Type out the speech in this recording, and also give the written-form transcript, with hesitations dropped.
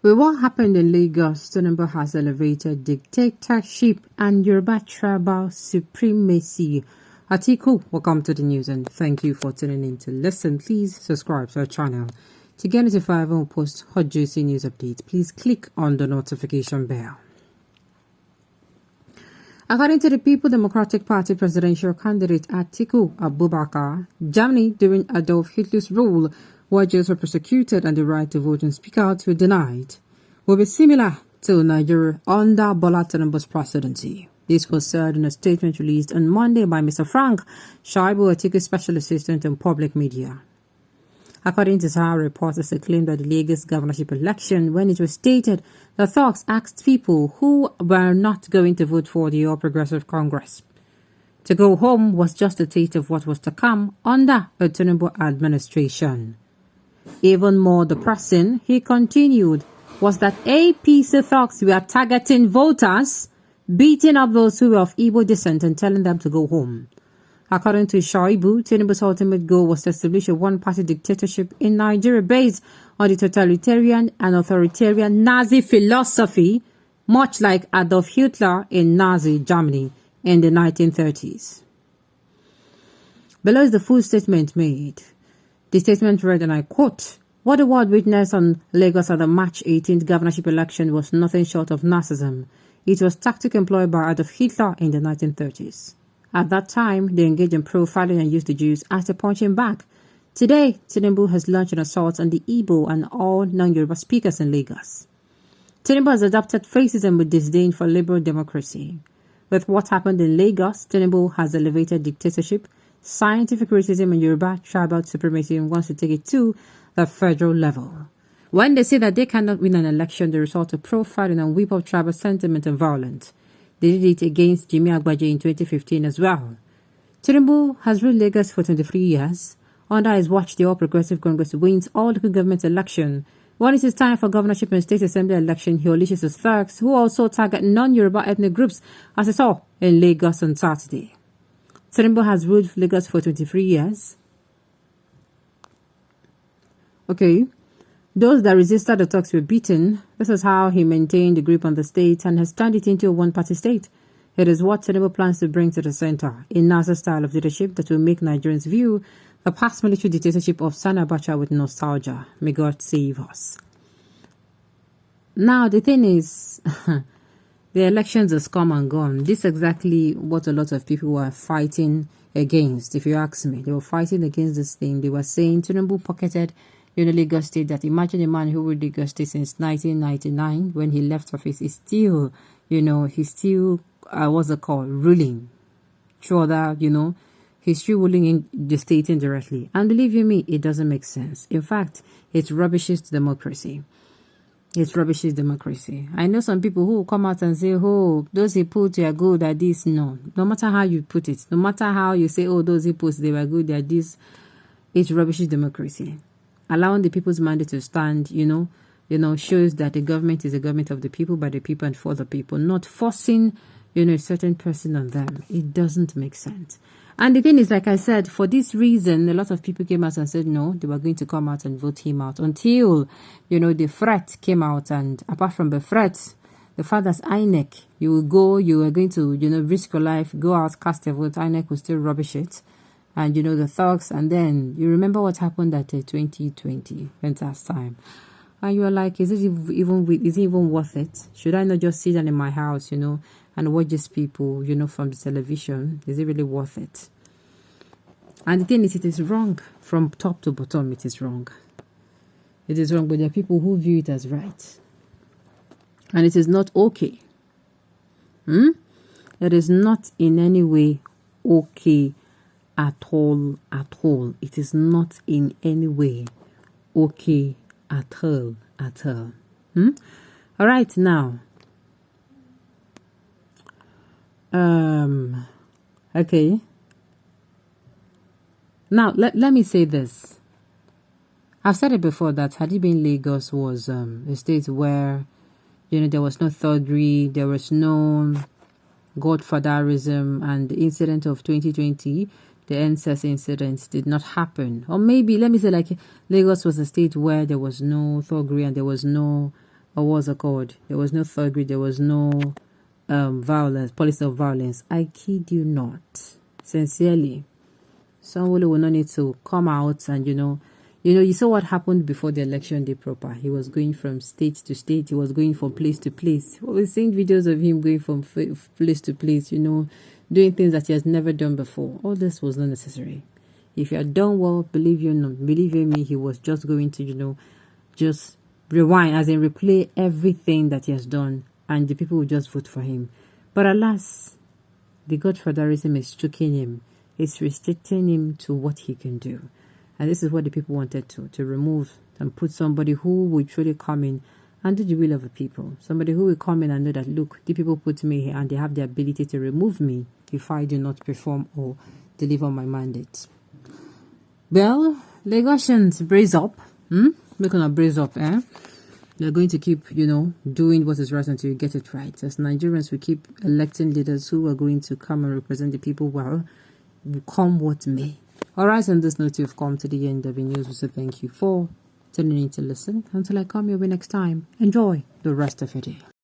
With what happened in Lagos, Tinubu has elevated dictatorship and Yoruba tribal supremacy. Atiku, welcome to the news and thank you for tuning in to listen. Please subscribe to our channel. To get notified when we post hot juicy news updates, please click on the notification bell. According to the People Democratic Party presidential candidate Atiku Abubakar, Germany during Adolf Hitler's rule, where Jews were persecuted and the right to vote and speak out were denied, will be similar to Nigeria under Bola Tinubu's presidency. This was said in a statement released on Monday by Mr. Frank Shaibu, Atiku's special assistant on public media. According to Sahara reporters, they claimed that the Lagos governorship election, when it was stated that thugs asked people who were not going to vote for the All Progressive Congress to go home, was just a taste of what was to come under a Tinubu administration. Even more depressing, he continued, was that APC thugs were targeting voters, beating up those who were of Igbo descent and telling them to go home. According to Shaibu, Tinubu's ultimate goal was to establish a one-party dictatorship in Nigeria based on the totalitarian and authoritarian Nazi philosophy, much like Adolf Hitler in Nazi Germany in the 1930s. Below is the full statement made. The statement read, and I quote, "What the world witnessed on Lagos at the March 18th governorship election was nothing short of Nazism. It was tactic employed by Adolf Hitler in the 1930s. At that time, they engaged in profiling and used the Jews as a punching bag. Today, Tinubu has launched an assault on the Igbo and all non-Yoruba speakers in Lagos. Tinubu has adopted fascism with disdain for liberal democracy. With what happened in Lagos, Tinubu has elevated dictatorship, scientific racism and Yoruba tribal supremacy and wants to take it to the federal level. When they say that they cannot win an election, they resort to profiling and whip up tribal sentiment and violence. They did it against Jimmy Agbaje in 2015 as well. Tinubu has ruled Lagos for 23 years. Under his watch, the All Progressive Congress wins all local government election. When it is time for governorship and state assembly election, he unleashes his thugs, who also target non-Yoruba ethnic groups, as I saw in Lagos on Saturday. Tinubu has ruled Lagos for 23 years. Okay. Those that resisted the talks were beaten. This is how he maintained the grip on the state and has turned it into a one-party state. It is what Tinubu plans to bring to the center, a Nazi style of leadership that will make Nigerians view the past military dictatorship of Sani Abacha with nostalgia. May God save us. Now, the thing is, the elections has come and gone. This is exactly what a lot of people were fighting against, if you ask me. They were fighting against this thing. They were saying Tinubu pocketed Lagos State. That imagine a man who ruled Lagos State since 1999. When he left office, he's still, he's still, what's it called, ruling. Sure that, he's still ruling in the state indirectly. And believe you me, it doesn't make sense. In fact, it rubbishes democracy. It rubbishes democracy. I know some people who will come out and say, oh, those he put were good at this. No matter how you put it, no matter how you say, oh, those he put, they were good at this, it rubbishes democracy. Allowing the people's mandate to stand, shows that the government is a government of the people, by the people, and for the people, not forcing, a certain person on them. It doesn't make sense. And the thing is, like I said, for this reason, a lot of people came out and said, no, they were going to come out and vote him out until, the threat came out. And apart from the threat, the fact that INEC, you are going to, risk your life, go out, cast a vote, INEC will still rubbish it. And the thugs, and then you remember what happened at 2020, last time, and you are like, is it even worth it? Should I not just sit down in my house, and watch these people, from the television? Is it really worth it? And the thing is, it is wrong from top to bottom. It is wrong. It is wrong, but there are people who view it as right, and it is not okay. It is not in any way okay. At all. It is not in any way okay at all. All right, now. Okay. Now, let me say this. I've said it before that had it been Lagos was a state where, there was no thuggery, there was no godfatherism, and the incident of 2020, the NSS incident, did not happen. Or maybe, let me say, like, Lagos was a state where there was no thuggery and there was no or what's it called? There was no thuggery, there was no violence, policy of violence. I kid you not. Sincerely. Somebody will not need to come out and, you saw what happened before the election day proper. He was going from state to state. He was going from place to place. We've seen videos of him going from place to place, doing things that he has never done before. All this was not necessary. If you had done well, believe you me, he was just going to, just rewind, as in replay everything that he has done, and the people will just vote for him. But alas, the godfatherism is choking him. It's restricting him to what he can do. And this is what the people wanted to remove and put somebody who would truly come in and do the will of the people. Somebody who will come in and know that, look, the people put me here and they have the ability to remove me if I do not perform or deliver my mandate. Well, Lagosians, brace up. We're going to brace up, They're going to keep, doing what is right until you get it right. As Nigerians, we keep electing leaders who are going to come and represent the people well, come what may. Alright, on this note, you've come to the end of the news. We say thank you for tuning in to listen. Until I come your way next time, enjoy the rest of your day.